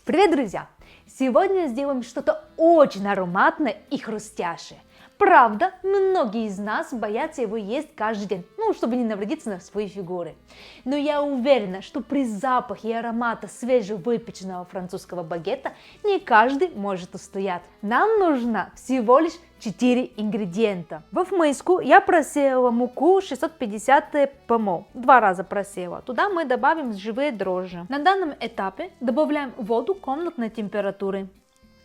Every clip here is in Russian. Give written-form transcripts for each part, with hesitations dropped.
Привет, друзья! Сегодня сделаем что-то очень ароматное и хрустящее. Правда, многие из нас боятся его есть каждый день, чтобы не навредиться на своей фигуре. Но я уверена, что при запахе и аромате свежевыпеченного французского багета не каждый может устоять. Нам нужно всего лишь 4 ингредиента. В миску я просеяла муку 650 мл, 2 раза просеяла. Туда мы добавим живые дрожжи. На данном этапе добавляем воду комнатной температуры.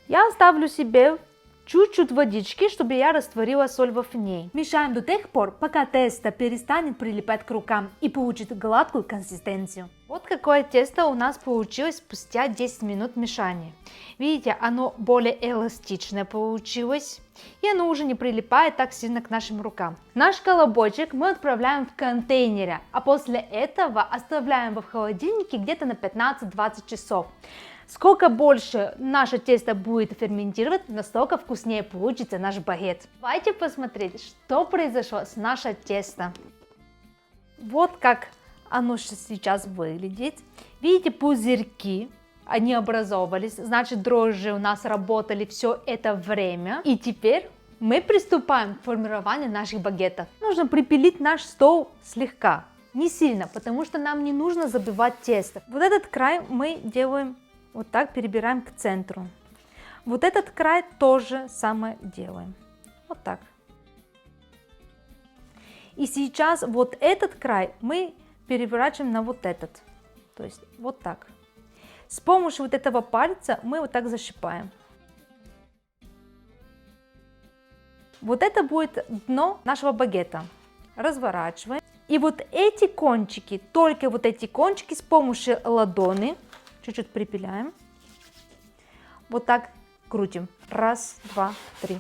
Я оставлю себе чуть-чуть водички, чтобы я растворила соль в ней. Мешаем до тех пор, пока тесто перестанет прилипать к рукам и получит гладкую консистенцию. Вот какое тесто у нас получилось спустя 10 минут мешания. Видите, оно более эластичное получилось, и оно уже не прилипает так сильно к нашим рукам. Наш колобочек мы отправляем в контейнере, а после этого оставляем в холодильнике где-то на 15-20 часов. Сколько больше наше тесто будет ферментировать, настолько вкуснее получится наш багет. Давайте посмотреть, что произошло с нашим тестом. Вот как оно сейчас выглядит. Видите, пузырьки, они образовались, значит дрожжи у нас работали все это время. И теперь мы приступаем к формированию наших багетов. Нужно припилить наш стол слегка, не сильно, потому что нам не нужно забивать тесто. Вот этот край мы делаем вот так, перебираем к центру. Вот этот край тоже самое делаем. Вот так. И сейчас вот этот край мы переворачиваем на вот этот. То есть вот так. С помощью вот этого пальца мы вот так защипаем. Вот это будет дно нашего багета. Разворачиваем. И вот эти кончики, только вот эти кончики с помощью ладони чуть-чуть припиляем. Вот так крутим. Раз, два, три.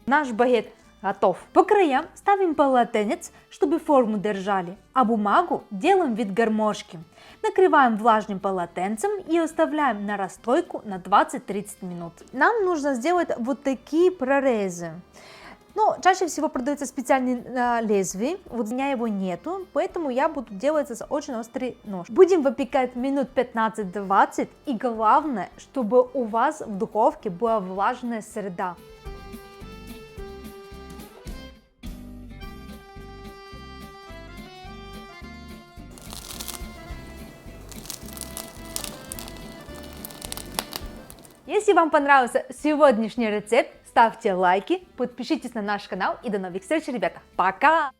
Наш багет готов. По краям ставим полотенец, чтобы форму держали, а бумагу делаем вид гармошки. Накрываем влажным полотенцем и оставляем на расстойку на 20-30 минут. Нам нужно сделать вот такие прорезы. Но чаще всего продается специальный лезвие, вот у меня его нету, поэтому я буду делать с очень острый нож. Будем выпекать минут 15-20, и главное, чтобы у вас в духовке была влажная среда. Если вам понравился сегодняшний рецепт, ставьте лайки, подпишитесь на наш канал и до новых встреч, ребята. Пока!